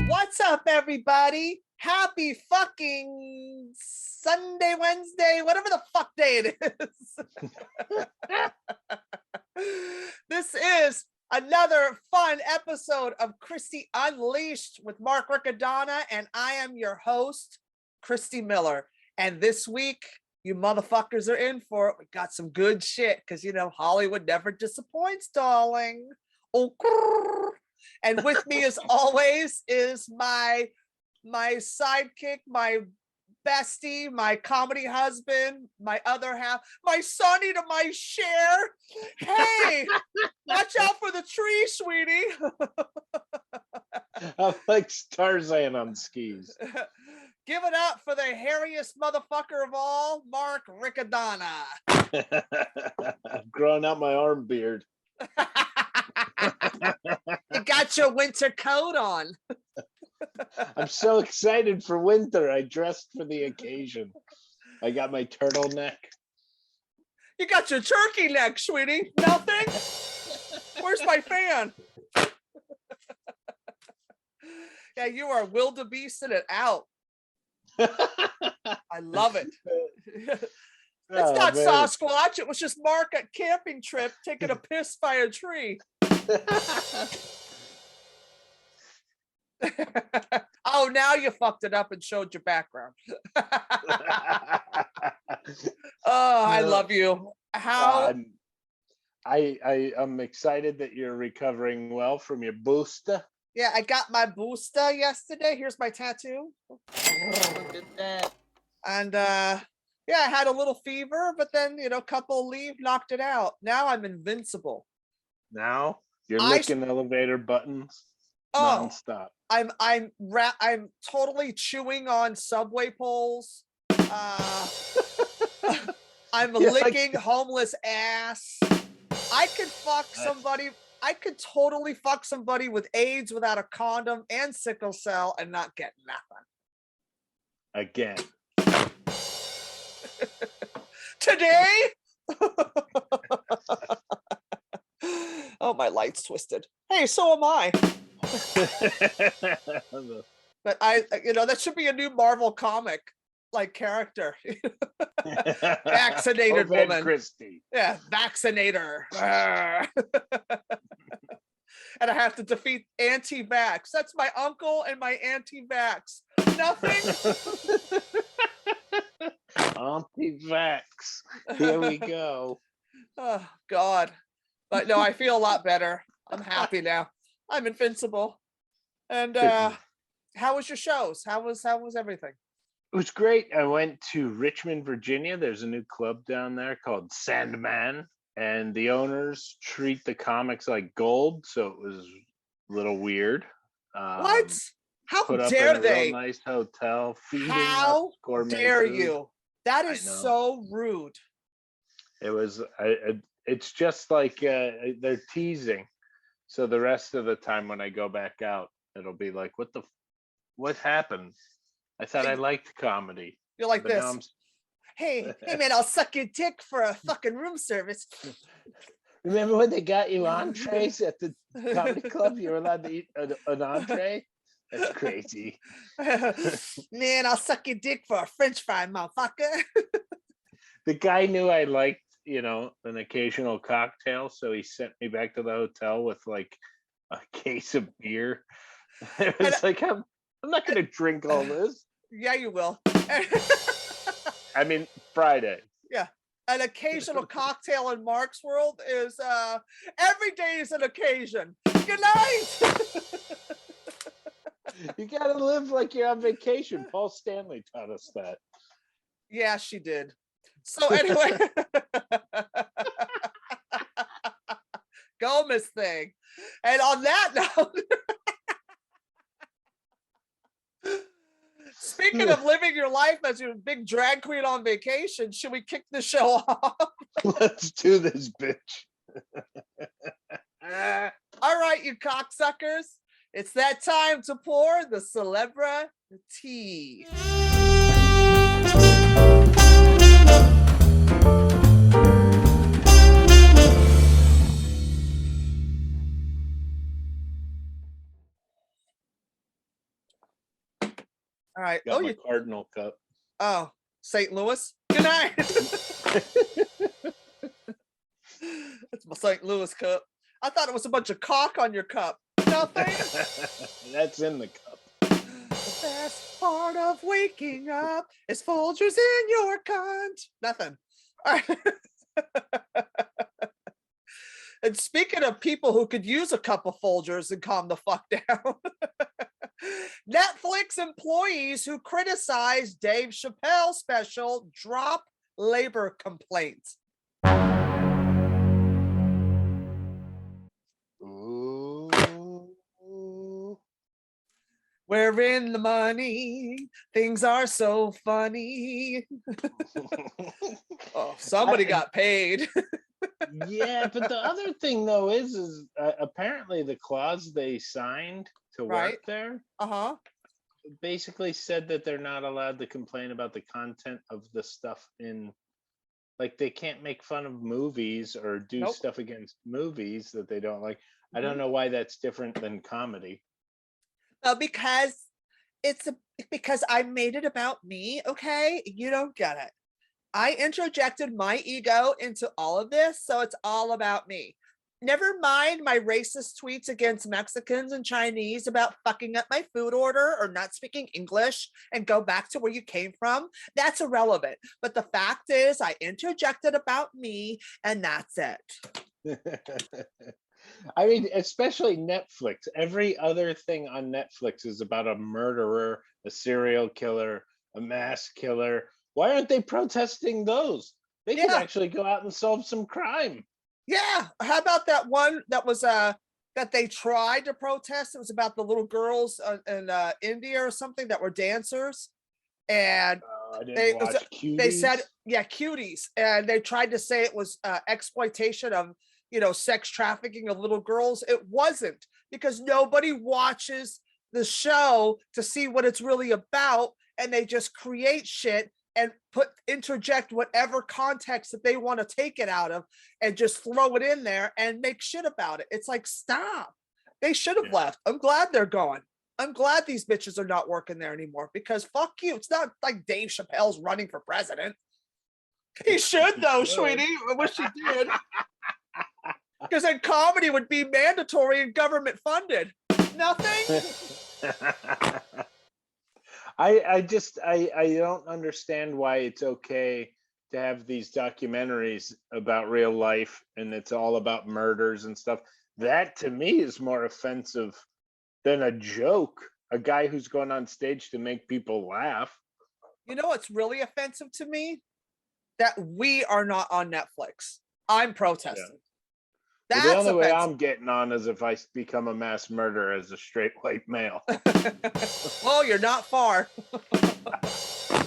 What's up, everybody? Happy fucking Sunday, Wednesday, whatever the fuck day it is. This is another fun episode of CHRISTY Unleashed with Mark Riccadonna, and I am your host, CHRISTY Miller. And this week, you motherfuckers are in for it. We got some good shit because, you know, Hollywood never disappoints, darling. Oh, and with me, as always, is my sidekick, my bestie, my comedy husband, my other half, my sonny to my share. Hey, watch out for the tree, sweetie. I'm like Tarzan on skis. Give it up for the hairiest motherfucker of all, Mark Riccadonna. I've grown out my arm beard. You got your winter coat on. I'm so excited for winter. I dressed for the occasion. I got my turtleneck. You got your turkey neck, sweetie. Nothing? Where's my fan? Yeah, you are wildebeesting it out. I love it. It's not man. Sasquatch. It was just Mark at camping trip taking a piss by a tree. Oh, now you fucked it up and showed your background. Oh, I love you. How? I'm excited that you're recovering well from your booster. Yeah, I got my booster yesterday. Here's my tattoo. Look at that. And yeah, I had a little fever, but then, you know, couple leave knocked it out. Now I'm invincible. Now you're licking elevator buttons nonstop. I'm totally chewing on subway poles. I'm licking homeless ass. I could fuck somebody. I could totally fuck somebody with AIDS without a condom and sickle cell and not get nothing. Again. Today? Oh, my light's twisted. Hey, so am I. But you know, that should be a new Marvel comic, like character. Vaccinated woman. CHRISTY. Yeah, vaccinator. And I have to defeat anti-vax. That's my uncle and my anti-vax. Nothing. Anti-vax. Here we go. Oh God. But no, I feel a lot better. I'm happy now. I'm invincible. And how was your shows? How was everything? It was great. I went to Richmond, Virginia. There's a new club down there called Sandman, and the owners treat the comics like gold, so it was a little weird. What? How put up dare in a they? Real nice hotel. How dare food. You? That is so rude. It was. It's just like they're teasing. So the rest of the time when I go back out, it'll be like, what happened? I thought I liked comedy. You're like this. Hey man, I'll suck your dick for a fucking room service. Remember when they got you entrees at the comedy club? You were allowed to eat an entree? That's crazy. Man, I'll suck your dick for a French fry, motherfucker. The guy knew I liked, you know, an occasional cocktail, so he sent me back to the hotel with like a case of beer. It was like, I'm not going to drink all this. Yeah, you will. I mean, Friday. Yeah. An occasional cocktail in Mark's world is every day is an occasion. Good night. You got to live like you're on vacation. Paul Stanley taught us that. Yeah, she did. So anyway, go Miss Thing. And on that note, speaking of living your life as your big drag queen on vacation, should we kick the show off? Let's do this, bitch. All right, you cocksuckers. It's that time to pour the celebrity. right. Got my Cardinal cup. Oh, St. Louis. Good night. That's my St. Louis cup. I thought it was a bunch of cock on your cup. Nothing. That's in the cup. The best part of waking up is Folgers in your cunt. Nothing. All right. And speaking of people who could use a cup of Folgers and calm the fuck down, Netflix employees who criticize Dave Chappelle special drop labor complaints. Ooh. We're in the money. Things are so funny. Oh, somebody got paid. Yeah, but the other thing though is apparently the clause they signed to Right. work there Uh-huh. basically said that they're not allowed to complain about the content of the stuff in, like, they can't make fun of movies or do Nope. stuff against movies that they don't like. I Mhm. don't know why that's different than comedy. Because because I made it about me, okay? You don't get it. I interjected my ego into all of this, so it's all about me. Never mind my racist tweets against Mexicans and Chinese about fucking up my food order or not speaking English and go back to where you came from. That's irrelevant. But the fact is, I interjected about me, and that's it. I mean, especially Netflix. Every other thing on Netflix is about a murderer, a serial killer, a mass killer. Why aren't they protesting those? They could Yeah. actually go out and solve some crime. Yeah. How about that one that was that they tried to protest? It was about the little girls in India or something that were dancers, and I they didn't watch they said, Cuties. yeah, cuties, and they tried to say it was exploitation of, you know, sex trafficking of little girls. It wasn't, because nobody watches the show to see what it's really about, and they just create shit and interject whatever context that they want to take it out of and just throw it in there and make shit about it. It's like, stop. They should have left. I'm glad they're gone. I'm glad these bitches are not working there anymore, because fuck you. It's not like Dave Chappelle's running for president. He should though, sweetie. I wish he did. Because then comedy would be mandatory and government funded. Nothing. I don't understand why it's okay to have these documentaries about real life and it's all about murders and stuff. That to me is more offensive than a joke. A guy who's going on stage to make people laugh. You know what's really offensive to me? That we are not on Netflix. I'm protesting. Well, That's the only way offensive. I'm getting on is if I become a mass murderer as a straight white male. Well, you're not far. I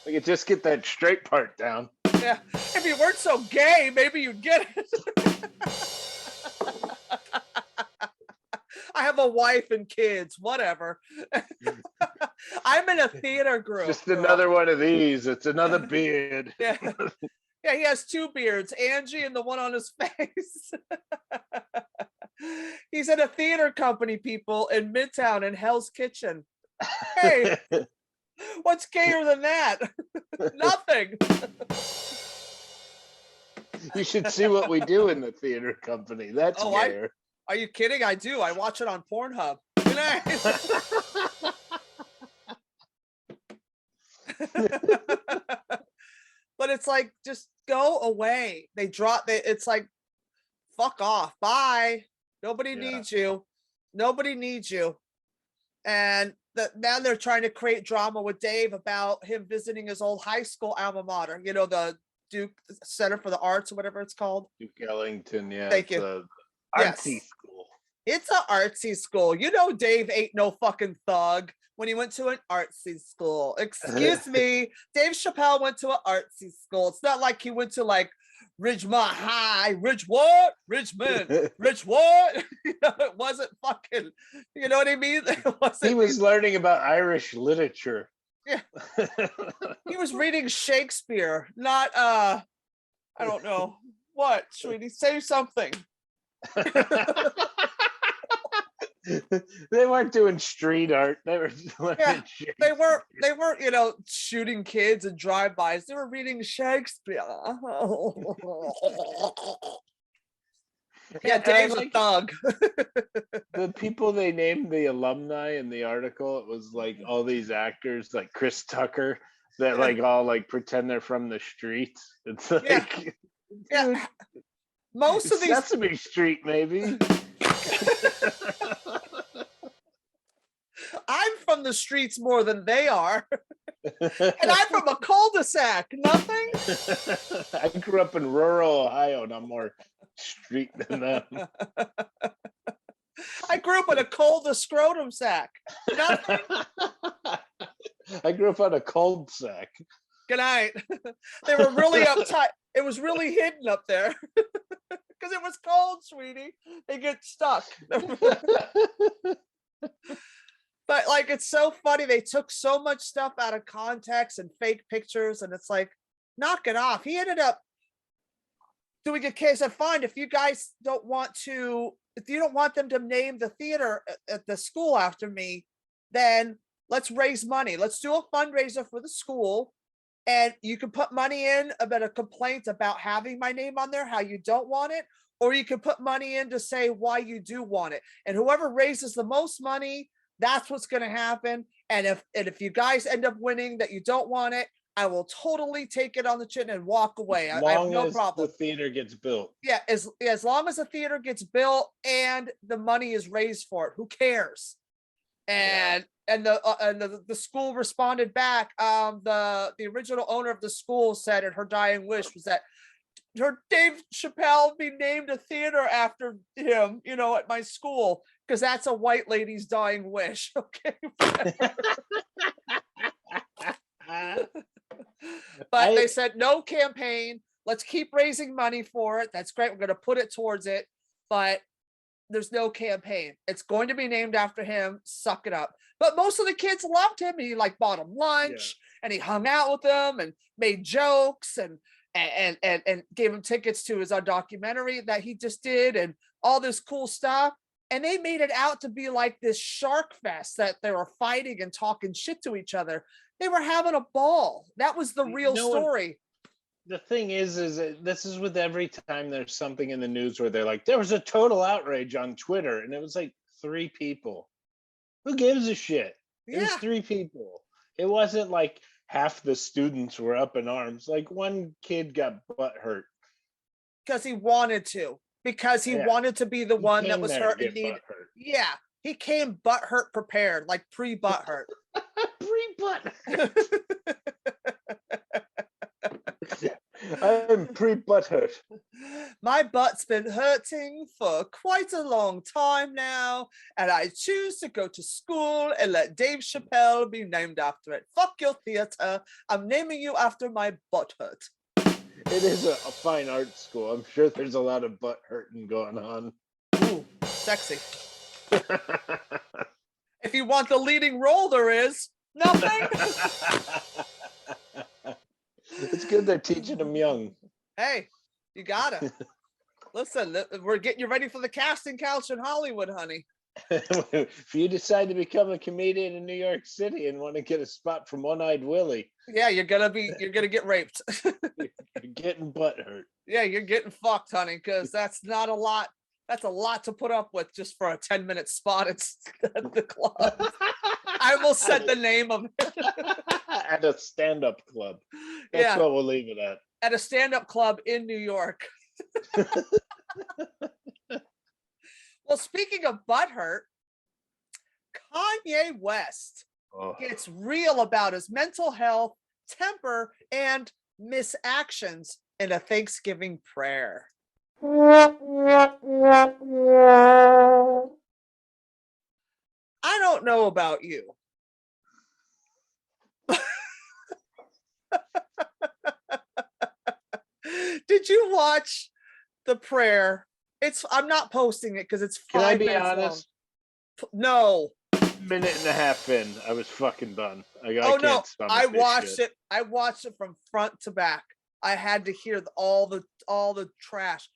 could just get that straight part down. Yeah. If you weren't so gay, maybe you'd get it. I have a wife and kids, whatever. I'm in a theater group. Just another one of these. It's another beard. Yeah. Yeah, he has two beards, Angie and the one on his face. He's in a theater company, people, in Midtown in Hell's Kitchen. Hey, what's gayer than that? Nothing. You should see what we do in the theater company. That's gayer. Are you kidding? I do. I watch it on Pornhub. Good night. But it's like, just go away. They drop it. It's like, fuck off. Bye. Nobody needs you. Nobody needs you. And now they're trying to create drama with Dave about him visiting his old high school alma mater. You know, the Duke Center for the Arts or whatever it's called. Duke Ellington, yeah. Thank you. Artsy school. It's an artsy school. You know, Dave ain't no fucking thug when he went to an artsy school. Excuse me. Dave Chappelle went to an artsy school. It's not like he went to like Ridgemont High. Ridge what? Richmond. Ridge what? You know, it wasn't fucking, you know what I mean? He was learning about Irish literature. Yeah. He was reading Shakespeare, not I don't know. What, sweetie? Say something. They weren't doing street art. They were Yeah, learning they were Shakespeare. shooting kids and drive-bys. They were reading Shakespeare. Yeah, Yeah, and I Dave's a like thug. the people they named the alumni in the article. It was like all these actors, like Chris Tucker, that Yeah, like all like pretend they're from the streets. It's yeah, like, yeah. dude, Most of these Sesame Street, maybe. I'm from the streets more than they are. And I'm from a cul-de-sac. Nothing. I grew up in rural Ohio, and I'm more street than them. I grew up in a cul-de-scrotum sack. Nothing. I grew up on a cold sack. Good night. They were really uptight. It was really hidden up there because it was cold, sweetie. They get stuck. But like, it's so funny. They took so much stuff out of context and fake pictures, and it's like, knock it off. He ended up doing a case. I find if you guys don't want to, if you don't want them to name the theater at the school after me, then let's raise money. Let's do a fundraiser for the school. And you can put money in about a complaint about having my name on there, how you don't want it, or you can put money in to say why you do want it. And whoever raises the most money, that's what's going to happen. And if you guys end up winning that you don't want it, I will totally take it on the chin and walk away. I have Long no as problem. the theater gets built. Yeah, as long as the theater gets built and the money is raised for it, who cares? Yeah. And the school responded back. The original owner of the school said, and her dying wish was that her Dave Chappelle be named a theater after him, at my school, because that's a white lady's dying wish. Okay. But they said no campaign. Let's keep raising money for it. That's great. We're going to put it towards it, but there's no campaign. It's going to be named after him. Suck it up. But most of the kids loved him. He like bought them lunch and he hung out with them and made jokes and gave him tickets to his documentary that he just did and all this cool stuff. And they made it out to be like this shark fest that they were fighting and talking shit to each other. They were having a ball. That was the real story. The thing is that this is with every time there's something in the news where they're like, there was a total outrage on Twitter, and it was like 3 people. Who gives a shit? It was 3 people. It wasn't like half the students were up in arms. Like one kid got butt hurt because he wanted to, because he wanted to be the one that was hurt and need. Yeah, he came butt hurt prepared, like pre-butt hurt. Pre-butt hurt. I'm pre-butt hurt. My butt's been hurting for quite a long time now, and I choose to go to school and let Dave Chappelle be named after it. Fuck your theater. I'm naming you after my butt hurt. It is a fine art school. I'm sure there's a lot of butt hurting going on. Ooh, sexy. If you want the leading role, there is nothing. It's good they're teaching them young. Hey, you gotta. Listen, we're getting you ready for the casting couch in Hollywood, honey. If you decide to become a comedian in New York City and want to get a spot from One-Eyed Willie, yeah, you're gonna get raped. You're getting butt hurt. Yeah, you're getting fucked, honey, because that's not a lot. That's a lot to put up with just for a 10-minute spot at the club. I almost said the name of it. At a stand-up club. That's what we'll leave it at. At a stand-up club in New York. Well, speaking of butthurt, Kanye West gets real about his mental health, temper, and misactions in a Thanksgiving prayer. I don't know about you. Did you watch the prayer? I'm not posting it because it's 5 minutes long. Can I be honest? No. Minute and a half in, I was fucking done. I watched it. I watched it from front to back. I had to hear all the trash.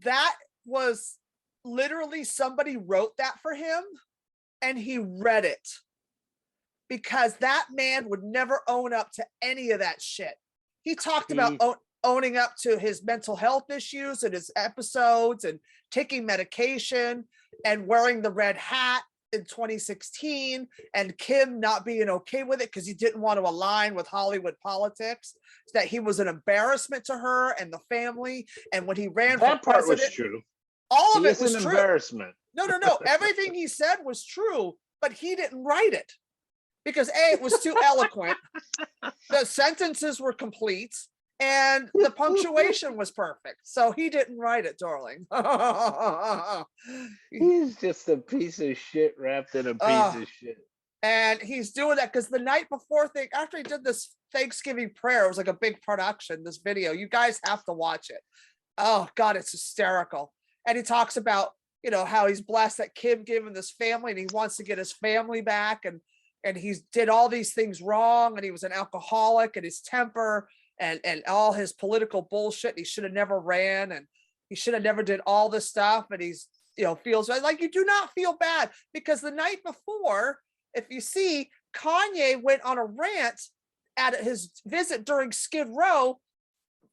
That was literally somebody wrote that for him and he read it, because that man would never own up to any of that shit. He talked about owning up to his mental health issues and his episodes and taking medication and wearing the red hat in 2016, and Kim not being okay with it because he didn't want to align with Hollywood politics, that he was an embarrassment to her and the family. And when he ran for That part president, was true. all of He it is was an true. embarrassment. No. Everything he said was true, but he didn't write it because A, it was too eloquent. The sentences were complete and the punctuation was perfect. So he didn't write it, darling. He's just a piece of shit wrapped in a piece of shit. And he's doing that because the night before after he did this Thanksgiving prayer, it was like a big production, this video. You guys have to watch it. Oh God, it's hysterical. And he talks about, you know, how he's blessed that Kim gave him this family and he wants to get his family back. And he's did all these things wrong. And he was an alcoholic, and his temper and all his political bullshit. He should have never ran, and he should have never did all this stuff. And he's, you know, feels like, you do not feel bad, because the night before, if you see, Kanye went on a rant at his visit during Skid Row.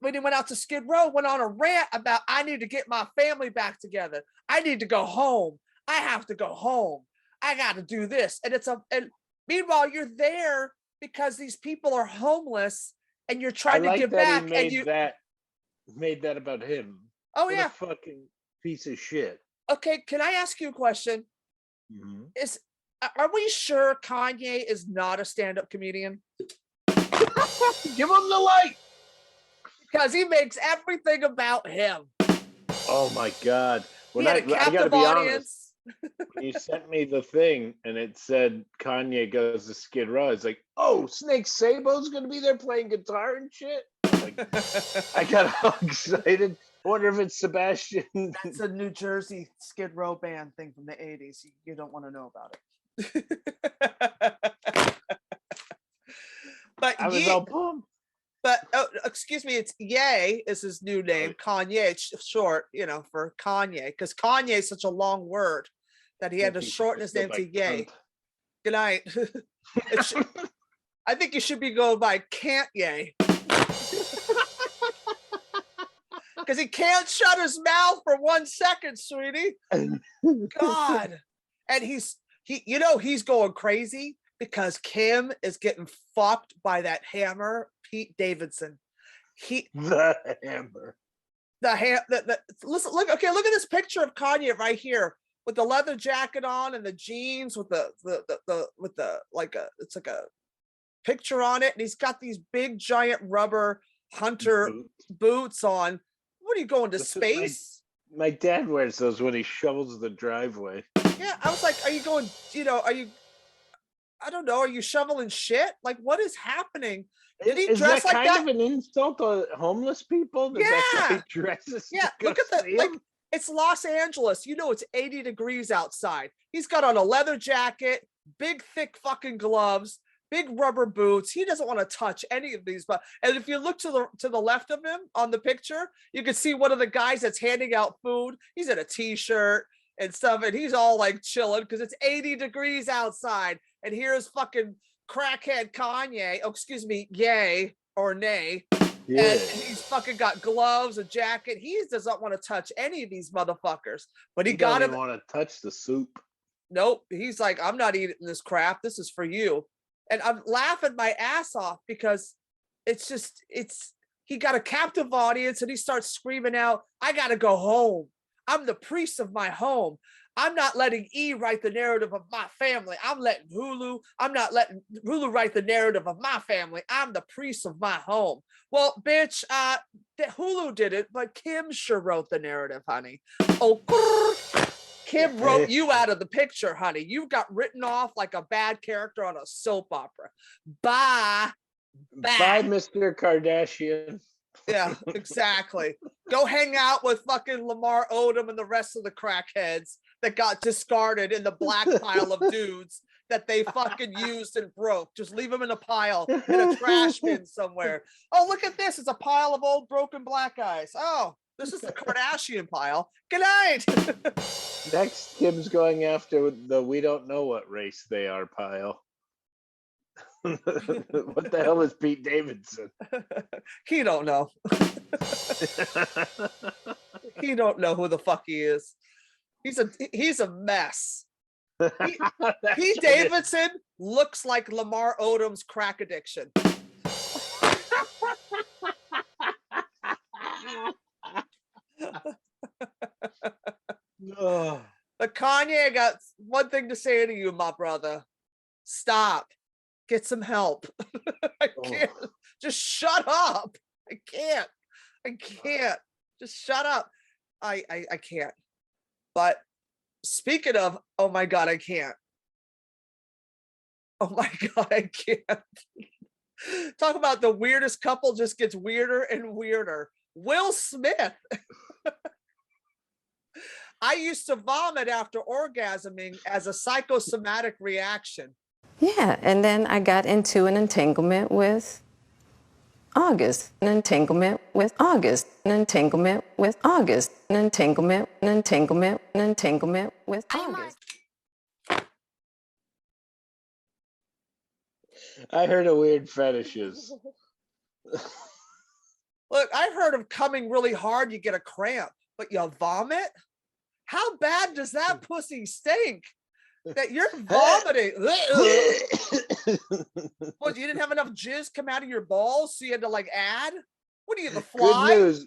When he went out to Skid Row, went on a rant about, I need to get my family back together. I need to go home. I have to go home. I got to do this. And meanwhile, you're there because these people are homeless and you're trying to give back. He made that about him. Oh, what yeah. A fucking piece of shit. Okay. Can I ask you a question? Mm-hmm. Are we sure Kanye is not a stand-up comedian? Give him the light. Because he makes everything about him. Oh my God. He had a captive audience. Honest, you sent me the thing and it said Kanye goes to Skid Row. It's like, oh, Snake Sabo's gonna be there playing guitar and shit. Like, I got all excited. Wonder if it's Sebastian. That's a New Jersey Skid Row band thing from the 80s. You don't want to know about it. But I was all pumped. But excuse me, it's Ye is his new name. Kanye, it's short, you know, for Kanye, because Kanye is such a long word that he had to shorten his name to Ye. Good night. I think you should be going by Can't Ye. Because he can't shut his mouth for 1 second, sweetie. God. And he's going crazy because Kim is getting fucked by that hammer, Pete Davidson. The hammer. Listen, look at this picture of Kanye right here with the leather jacket on and the jeans with it's like a picture on it, and he's got these big giant rubber hunter boots on. What are you going to space? My dad wears those when he shovels the driveway. Yeah, I was like, are you going, I don't know, are you shoveling shit? Like, what is happening? Did he dress like that? Is that kind of an insult to homeless people? That guy dresses? Yeah, look at it's Los Angeles. You know, it's 80 degrees outside. He's got on a leather jacket, big, thick fucking gloves, big rubber boots. He doesn't want to touch any of these. And if you look to the left of him on the picture, you can see one of the guys that's handing out food. He's in a t-shirt and stuff, and he's all like chilling because it's 80 degrees outside. And here's fucking crackhead Kanye, Ye or Nay. Yeah. And he's fucking got gloves, a jacket. He doesn't want to touch any of these motherfuckers. But he got him. Want to touch the soup. Nope. He's like, I'm not eating this crap. This is for you. And I'm laughing my ass off because he got a captive audience, and he starts screaming out, I gotta go home. I'm the priest of my home. I'm not letting E write the narrative of my family. I'm not letting Hulu write the narrative of my family. I'm the priest of my home. Well, bitch, Hulu did it, but Kim sure wrote the narrative, honey. Oh, Kim wrote you out of the picture, honey. You got written off like a bad character on a soap opera. Bye, Mr. Kardashian. Yeah, exactly. Go hang out with fucking Lamar Odom and the rest of the crackheads that got discarded in the black pile of dudes that they fucking used and broke. Just leave them in a pile in a trash bin somewhere. Oh, look at this. It's a pile of old broken black guys. Oh, This is the Kardashian pile. Good night. Next, Kim's going after the we don't know what race they are pile. What the hell is Pete Davidson? He don't know. He don't know who the fuck he is. He's a mess. Pete Davidson looks like Lamar Odom's crack addiction. But Kanye, I got one thing to say to you, my brother. Stop. Get some help. I can't. Just shut up. I can't. Just shut up. I can't. But speaking of, oh my God, I can't. Oh my God, I can't. Talk about the weirdest couple just gets weirder and weirder. Will Smith. I used to vomit after orgasming as a psychosomatic reaction. Yeah, and then I got into an entanglement with August, an entanglement with August, an entanglement with August, an entanglement, an entanglement, an entanglement with August. I heard of weird fetishes. Look, I've heard of coming really hard, you get a cramp, but you vomit? How bad does that pussy stink that you're vomiting? What, you didn't have enough jizz come out of your balls, so you had to like add? What are you, the fly? Good news.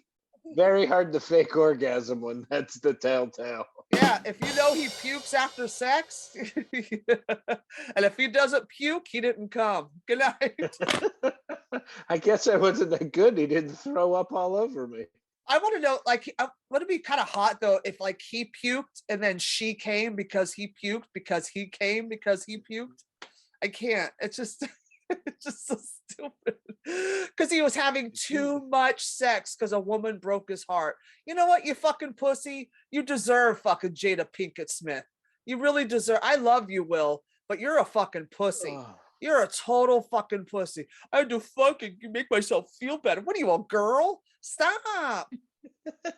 Very hard to fake orgasm when that's the telltale. Yeah, if you know he pukes after sex, and if he doesn't puke, he didn't come. Good night. I guess I wasn't that good. He didn't throw up all over me. I want to know, like, would it be kind of hot though if like he puked and then she came because he puked because he came because he puked? I can't. It's just, it's just so stupid. Because he was having too much sex because a woman broke his heart. You know what, you fucking pussy? You deserve fucking Jada Pinkett Smith. You really deserve. I love you, Will, but you're a fucking pussy. You're a total fucking pussy. I had to fucking make myself feel better. What are you, a girl? Stop.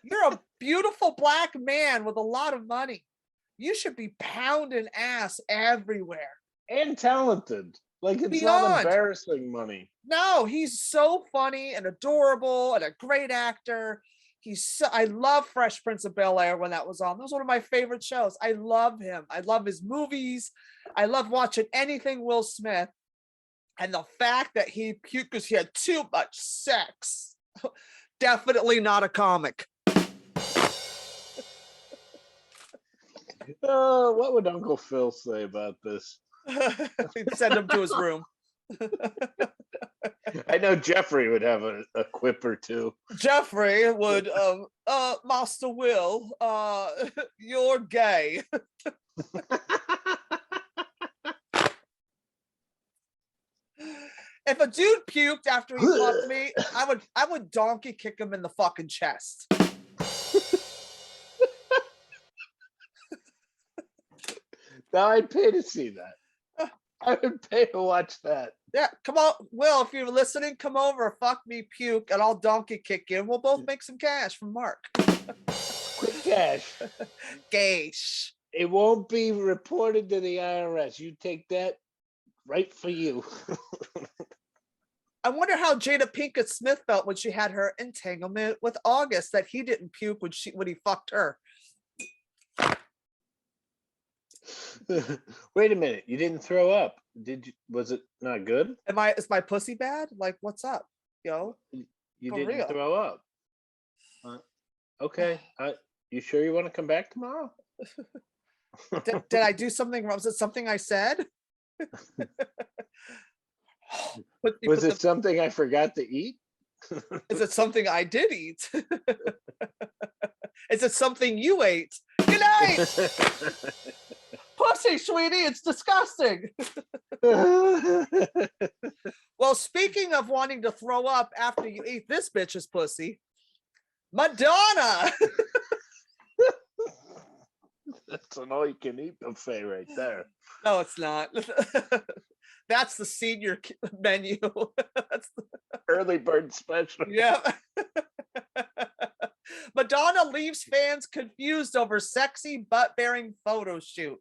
You're a beautiful black man with a lot of money. You should be pounding ass everywhere. And talented. Like, it's not embarrassing money. No, he's so funny and adorable and a great actor. I love Fresh Prince of Bel-Air when that was on. That was one of my favorite shows. I love him. I love his movies. I love watching anything Will Smith. And the fact that he puked because he had too much sex. Definitely not a comic. What would Uncle Phil say about this? Send him to his room. I know Jeffrey would have a quip or two. Jeffrey would, Master Will, you're gay. If a dude puked after he fucked me, I would donkey kick him in the fucking chest. Now I'd pay to see that. I would pay to watch that. Yeah, come on, Will, if you're listening, come over, fuck me, puke, and I'll donkey kick you, and we'll both make some cash from Mark. Quick cash. Gash. It won't be reported to the IRS. You take that right for you. I wonder how Jada Pinkett Smith felt when she had her entanglement with August, that he didn't puke when he fucked her. Wait a minute, you didn't throw up. Did you? Was it not good? Is my pussy bad? Like, what's up, yo? You For didn't real. throw up. Okay. You sure you want to come back tomorrow? Did I do something wrong? Was it something I said? Was it something I forgot to eat? Is it something I did eat? Is it something you ate? Good night. Pussy, sweetie, it's disgusting. Well, speaking of wanting to throw up after you eat this bitch's pussy, Madonna. That's an all-you-can-eat buffet right there. No, it's not. That's the senior menu. That's the early bird special. yeah. Madonna leaves fans confused over sexy butt-bearing photo shoot.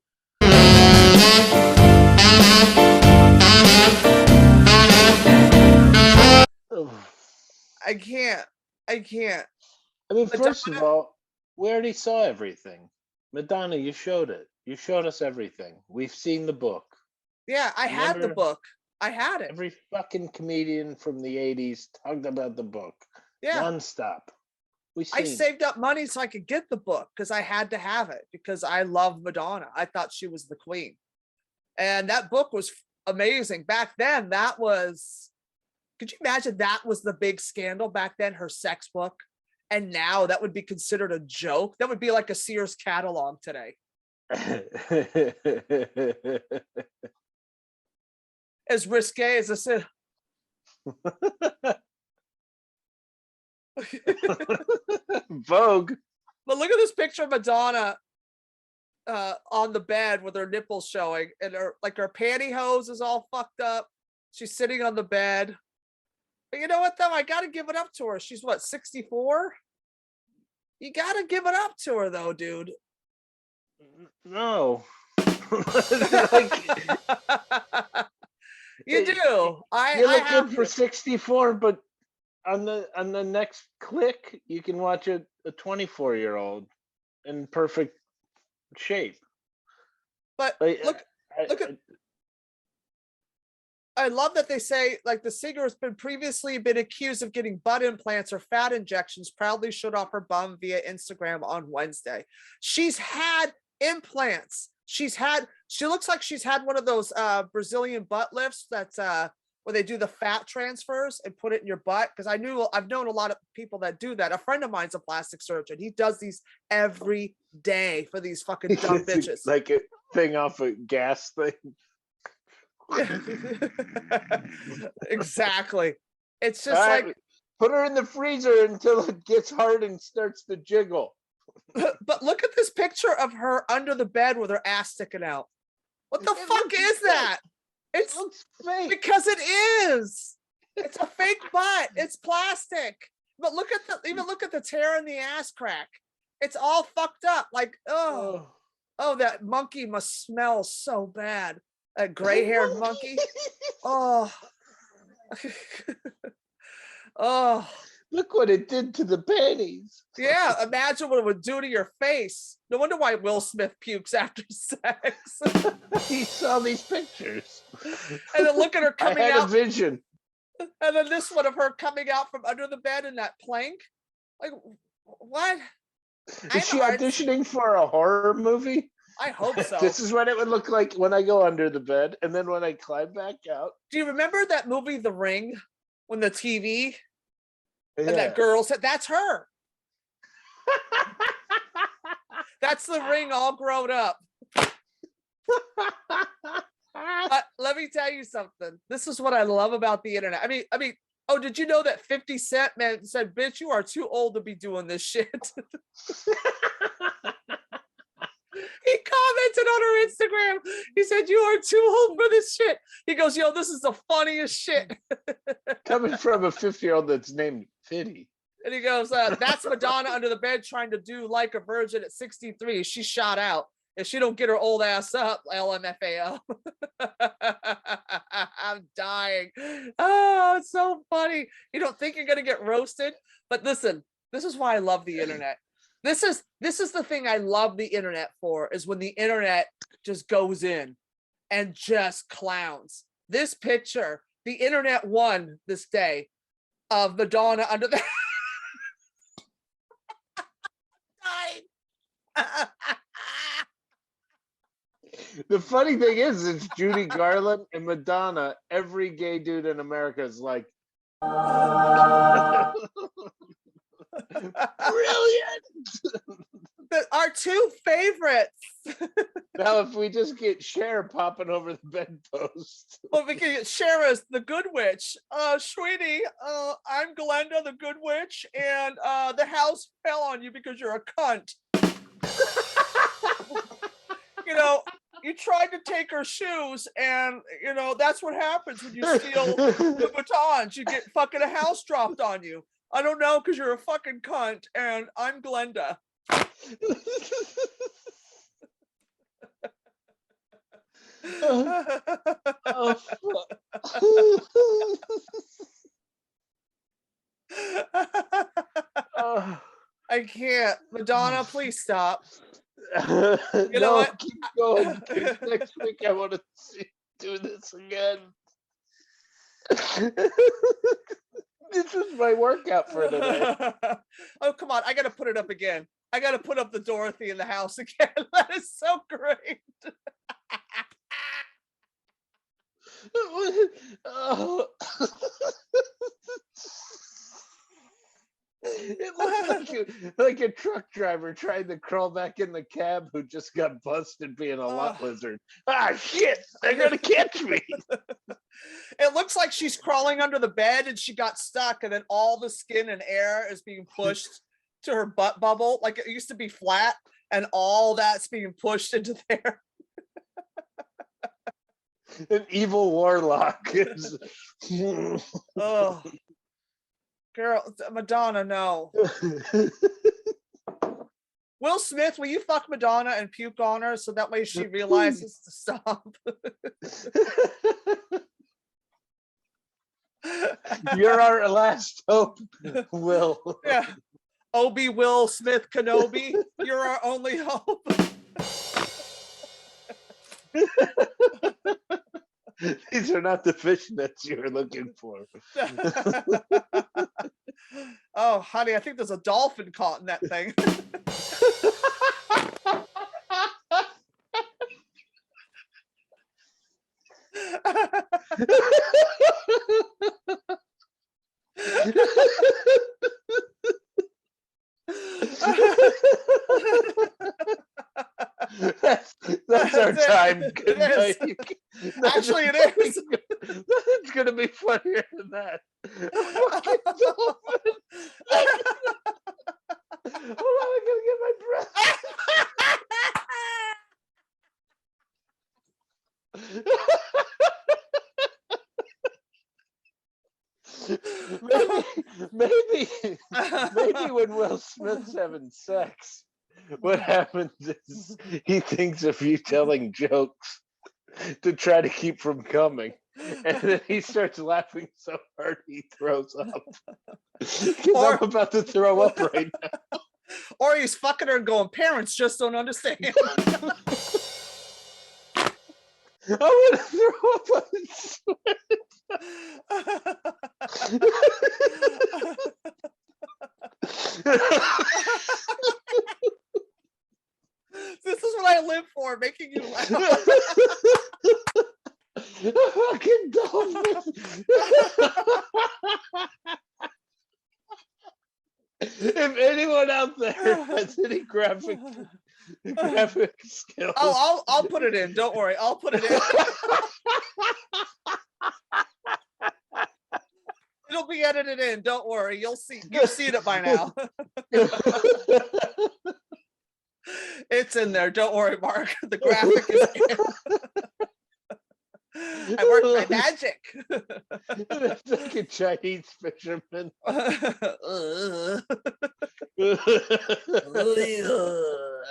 I can't. I can't. I mean, Madonna- first of all, we already saw everything. Madonna, you showed it. You showed us everything. We've seen the book. Yeah, I had the Remember- book. I had it. Every fucking comedian from the 80s talked about the book. Yeah. Nonstop. We I seen it. saved up money so I could get the book because I had to have it because I love Madonna. I thought she was the queen. And that book was amazing. Back then, that was, could you imagine that was the big scandal back then, her sex book? And now that would be considered a joke. That would be like a Sears catalog today. As risque as this is. Vogue. But look at this picture of Madonna on the bed with her nipples showing, and her pantyhose is all fucked up. She's sitting on the bed. But you know what though? I gotta give it up to her. She's what, 64? You gotta give it up to her though, dude. No. Like, You do. you I look have good for to. 64, but on the next click, you can watch a 24-year-old in perfect shape. But Like, look at- I love that they say like the singer has previously been accused of getting butt implants or fat injections, proudly showed off her bum via Instagram on Wednesday. She's had implants. She looks like she's had one of those Brazilian butt lifts that's where they do the fat transfers and put it in your butt. Because I've known a lot of people that do that. A friend of mine's a plastic surgeon. He does these every day for these fucking dumb bitches. like a thing off a gas thing. Exactly. It's just All like, right, put her in the freezer until it gets hard and starts to jiggle. but look at this picture of her under the bed with her ass sticking out. What the It fuck looks is fake. that? It It's looks fake. because it is. It's a fake butt. It's plastic. But look at the tear in the ass crack. It's all fucked up. Like, oh, that monkey must smell so bad. That gray-haired monkey. Oh. Oh. Look what it did to the panties. Yeah, imagine what it would do to your face. No wonder why Will Smith pukes after sex. He saw these pictures. And then look at her coming I had out. a vision. And then this one of her coming out from under the bed in that plank. Like, what? Is she auditioning for a horror movie? I hope so. This is what it would look like when I go under the bed, and then when I climb back out. Do you remember that movie, The Ring, when the TV and Yeah. that girl said, that's her. That's the Ring all grown up. Let me tell you something. This is what I love about the internet. I mean, oh, did you know that 50 Cent man said, bitch, you are too old to be doing this shit. He commented on her Instagram. He said, you are too old for this shit. He goes, yo, this is the funniest shit. Coming from a 50-year-old that's named Fitty. And he goes, that's Madonna under the bed trying to do like a virgin at 63. She's shot out. If she don't get her old ass up, LMFAO. I'm dying. Oh, it's so funny. You don't think you're gonna get roasted, but listen, this is why I love the internet. This is the thing I love the internet for, is when the internet just goes in and just clowns. This picture, the internet won this day of Madonna under the The funny thing is, it's Judy Garland and Madonna. Every gay dude in America is like, brilliant. Our two favorites. Now, if we just get Cher popping over the bedpost. Well, we can get Shara's the good witch. Sweetie, I'm Glenda the good witch, and the house fell on you because you're a cunt. You know, you tried to take her shoes, and you know that's what happens when you steal the batons. You get fucking a house dropped on you. I don't know, because you're a fucking cunt, and I'm Glenda. Oh, oh. I can't. Madonna, please stop. No, what? keep going. 'Cause next week I want to do this again. This is my workout for today. Oh, come on. I got to put it up again. I got to put up the Dorothy in the house again. That is so great. Oh. It looks like a truck driver trying to crawl back in the cab who just got busted being a lot lizard. Ah, shit! They're gonna catch me. It looks like she's crawling under the bed and she got stuck, and then all the skin and air is being pushed to her butt bubble. Like it used to be flat, and all that's being pushed into there. An evil warlock is. Oh, girl, Madonna, no. Will Smith, will you fuck Madonna and puke on her so that way she realizes to stop? You're our last hope, Will. Yeah. Obi Will Smith Kenobi, you're our only hope. These are not the fishnets you were looking for. Oh, honey, I think there's a dolphin caught in that thing. That's our time. Good night. Actually, it is. It's gonna be funnier than that. Fucking dolphin. Hold on, I'm gonna get my breath. maybe when Will Smith's having sex, what happens is he thinks of you telling jokes to try to keep from coming, and then he starts laughing so hard he throws up. Because I'm about to throw up right now. Or he's fucking her and going, parents just don't understand. I want to throw up on sweat. This is what I live for, making you laugh. Fucking dolphin. If anyone out there has any graphic skills, I'll put it in. Don't worry, I'll put it in. It'll be edited in. Don't worry, you'll see. You've seen it by now. It's in there. Don't worry, Mark. The graphic is in. I work my magic. It's like a Chinese fisherman. A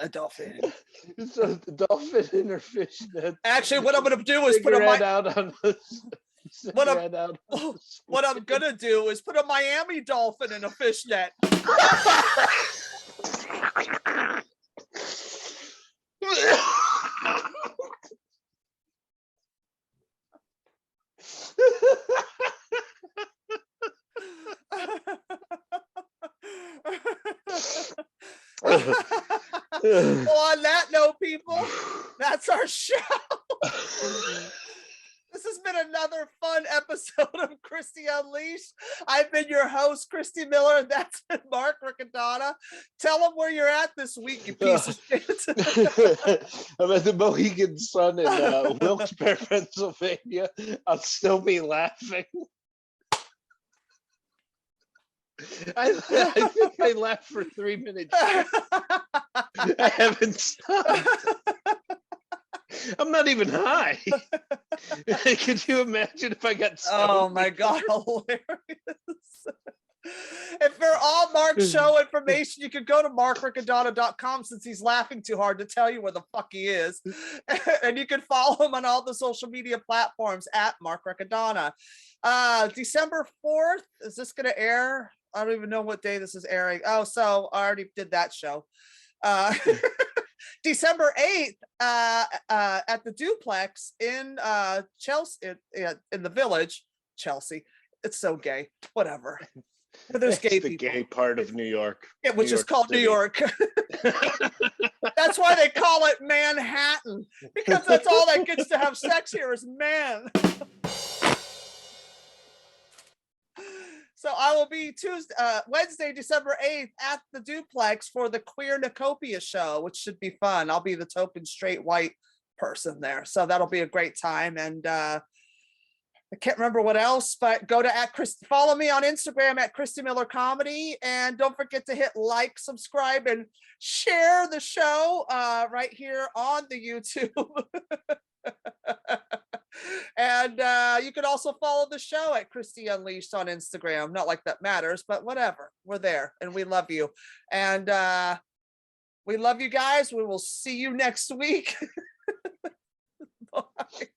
dolphin. So the dolphin in her fishnet. Actually, what I'm gonna do is put a what I'm gonna do is put a Miami dolphin in a fishnet. Well, on that note, people, that's our show. This has been another fun episode of Christy Unleashed. I've been your host, Christy Miller, and that's been Mark Riccadonna. Tell them where you're at this week, you piece of shit. I'm at the Mohegan Sun in Wilkes-Barre, Pennsylvania. I'll still be laughing. I think I laughed for 3 minutes. I haven't stopped. I'm not even high. Could you imagine if I got stoned? Oh my God, hilarious. If all Mark's show information, you can go to markriccadonna.com since he's laughing too hard to tell you where the fuck he is. And you can follow him on all the social media platforms at Mark Riccadonna. December 4th, is this going to air? I don't even know what day this is airing. Oh, so I already did that show. December 8th at the Duplex in Chelsea, in the Village, Chelsea. It's so gay. Whatever. But there's gay the people. gay part of New York. Yeah, which New is York called City. New York. That's why they call it Manhattan, because that's all that gets to have sex here is men. So I will be Wednesday, December 8th at the Duplex for the Queer Nicopia show, which should be fun. I'll be the token straight white person there. So that'll be a great time. And I can't remember what else, but go to follow me on Instagram at Christy Miller Comedy. And don't forget to hit like, subscribe, and share the show right here on the YouTube. And you can also follow the show at Christy Unleashed on Instagram. Not like that matters, but whatever. We're there and we love you. And we love you guys. We will see you next week. Bye.